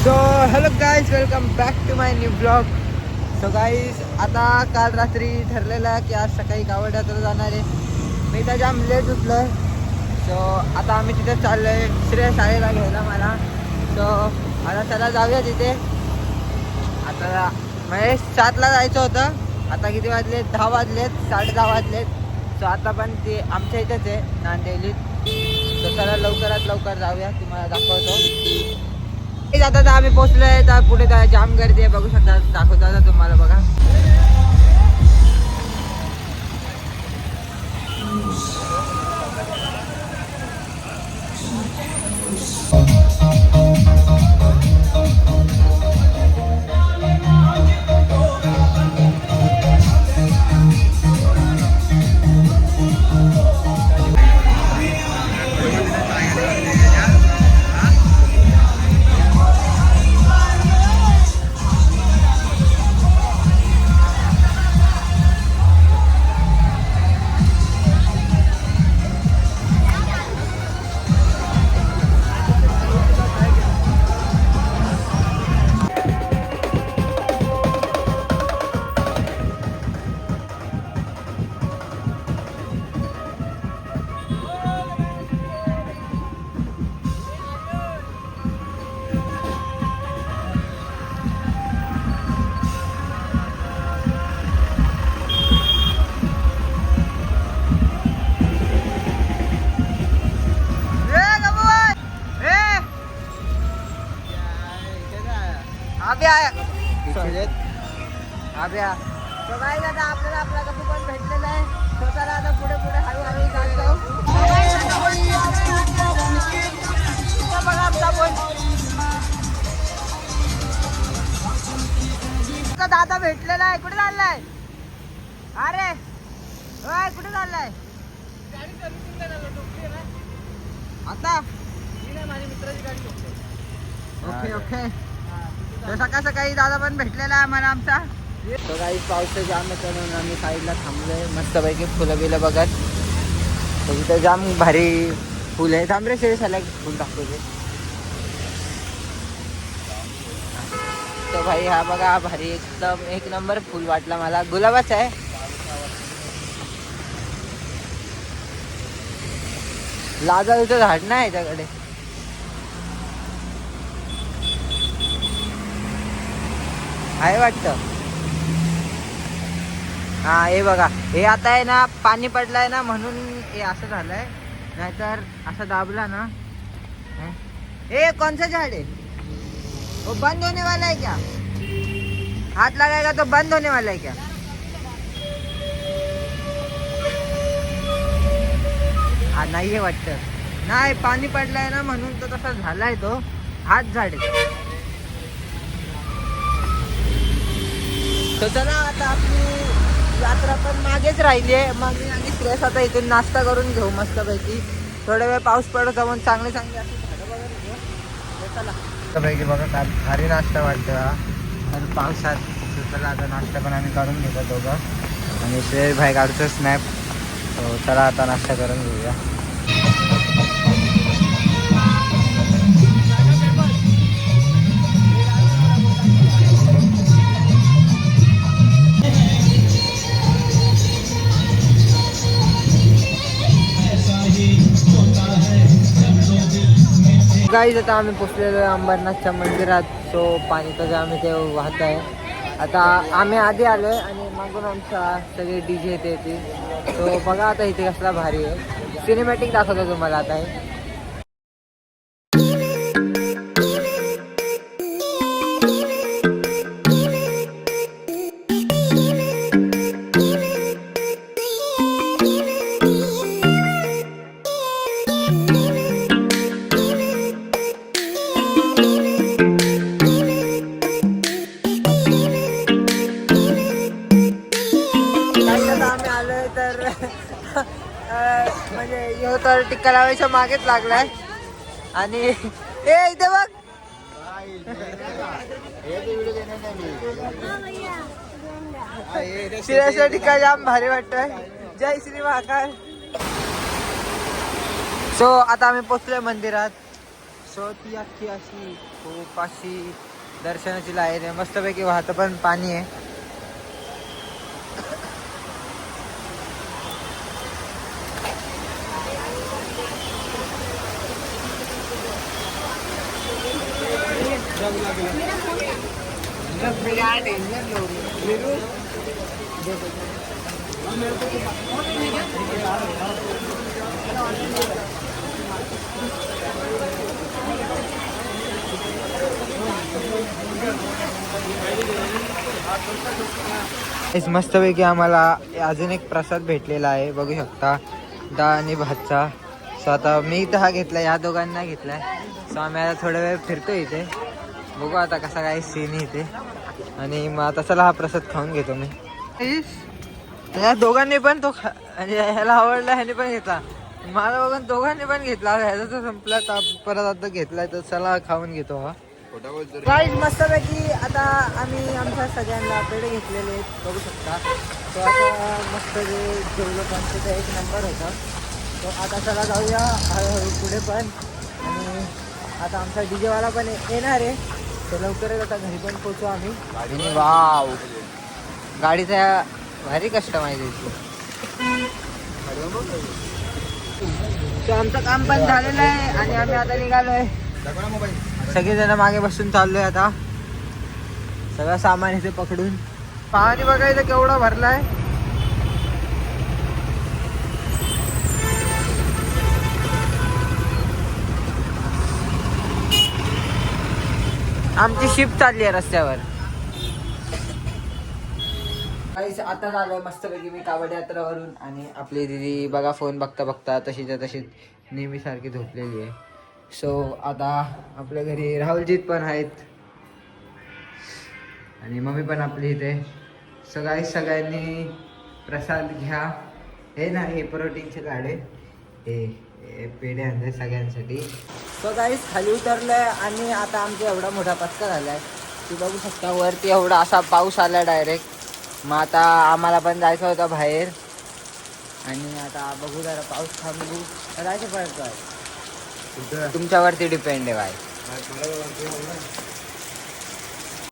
So hello guys, welcome back to my new blog. So guys, आता काल रात्री ठरलेलं आहे की आज सकाळी कावड यात्रा जाणार आहे. मी तर जाम लेट उठलो आहे. सो आता आम्ही तिथे चाललो आहे श्रेय शाळेला घ्यायला मला. सो आता चला जाऊया तिथे. आता म्हणजे 7ला जायचं होतं. आता किती वाजलेत? 10 वाजलेत, 10:30 वाजलेत. सो आता पण ते आमच्या इथेच आहे नांदेलीत. सो चला लवकरात लवकर जाऊया, तुम्हाला दाखवतो. आता तर आम्ही पोहोचलोय. तर पुढे काय जाम गर्दी आहे, बघू शकता. दाखवतो आता तुम्हाला, बघा. आपल्याला आपला कसं पण भेटलेलं आहे. स्वतःला आता पुढे पुढे हळूहळू जातो. बघा आमचा दादा भेटलेला आहे. कुठे चाललाय? अरे होय, कुठे चाललाय? आता माझ्या मित्राची गाडी. Okay okay. तर सकाळ सकाळी दादा पण भेटलेला आहे मला आमचा. तो काही पाऊस जाम येतो म्हणून आम्ही साईडला थांबलोय मस्तपैकी फुलं बिलं बघत. तर इथं जाम भारी फुल आहे. थांब रे शेळी साला फुल टाकतो ते. तो भाई हा बघा, भारी एकदम एक नंबर फुल वाटला मला. गुलाबाच आहे. लाजाळूचं झाड नाही त्याकडे. आहे वाटतं. हा हे बघा, हे आता आहे ना, पाणी पडलंय ना म्हणून हे असं झालंय. नाहीतर असं दाबला ना. हे कौन सा झाड है? वो बंद होने वाला है क्या? हाथ लगाएगा तो बंद होने वाला है क्या? हा नाहीये वाटतं. नाही, पाणी पडलंय ना म्हणून तो तसा झालाय. तो हात झाड आहे. तर चला आता आपली यात्रा पण मागेच राहिली आहे. मग मी आणि श्रेयस आता इथून नाश्ता करून घेऊ मस्तपैकी. थोड्या वेळ पाऊस पडत जाऊन चांगले चांगले असे झाडं वगैरे घेऊ. चला मस्तपैकी बघा, काय भारी नाश्ता वाटतं हा तर पावसात. चला आता नाश्ता पण आम्ही करून घेतो दोघं. आणि श्रेयस भाई काढतो स्नॅप. हो चला आता नाश्ता करून घेऊया. गाईज आता आम्ही पोचलेलो आहे अंबरनाथच्या मंदिरात. सो पाणी तर आम्ही ते वाहत आहे. आता आम्ही आधी आलो आहे आणि मागून आमच्या सगळे DJ ते येते. सो बघा आता इथे कसला भारी आहे. सिनेमॅटिक दाखवतो तुम्हाला आता हे. म्हणजे ह्यो तर टिक्का लावायच्या मागेच लागलाय. आणि ए इथे बघ, शिरासाठी काय जाम भारी वाटतंय. जय श्री महाकाल. सो आता आम्ही पोचलोय मंदिरात. सो ती अख्खी अशी खूप अशी दर्शनाची लाईन आहे, मस्तपैकी वाहतं पण पाणी आहे. मस्तपैकी आम्हाला अजून एक प्रसाद भेटलेला आहे, बघू शकता, डाळ आणि भातचा. सो आता मी तर हा घेतला, या दोघांना घेतलाय. सो आम्ही आता थोडा वेळ फिरतो इथे, बघू आता कसा काय सीन इथे. आणि मग आता चला हा प्रसाद खाऊन घेतो मी. या दोघांनी पण तो म्हणजे ह्याला आवडला, ह्याने पण घेतला, मला बघून दोघांनी पण घेतला. ह्याचा तर संपला, परत आता घेतलाय तर चला खाऊन घेतो हा. गाईज मस्तपैकी आता आम्ही आमच्या सगळ्यांना पेढे घेतलेले आहेत, बघू शकता. तो आता मस्त जेवलो पण तिथं एक नंबर होता. तो आता चला जाऊया हळूहळू पुढे पण. आणि आता आमचा डीजेवाला पण येणार आहे, तर लवकरच आता घरी पण पोचू आम्ही. आणि वाव, गाडीचा भारी कस्टमायझेशन. तो आमचं काम पण झालेलं आहे आणि आम्ही आता निघालोय. सगळेजण मागे बसून चाललोय आता, सगळं सामान इथे पकडून. पाणी बघायचं केवढा भरलाय. आमची शिफ्ट चालली आहे रस्त्यावर. आता झालंय मस्तपैकी मी कावड यात्रावरून. आणि आपली दिदी बघा फोन बघता बघता तशीच्या तशीच नेहमी सारखी झोपलेली आहे. सो आता आपल्या घरी राहुलजीत पण आहेत आणि मम्मी पण आपली इथे. सगळ्यांनी प्रसाद घ्या. हे ना, हे प्रोटीनचे लाडे, हे पेढे आणले सगळ्यांसाठी. सो गाईस खाली उतरलोय आणि आता आमचा एवढा मोठा पत्का झालाय की बघू शकता. वरती एवढा असा पाऊस आला डायरेक्ट. मग आता आम्हाला पण जायचं होतं बाहेर आणि आता बघू जरा पाऊस थांबू जायचं पडतं. तुमच्यावरती डिपेंड आहे बाय.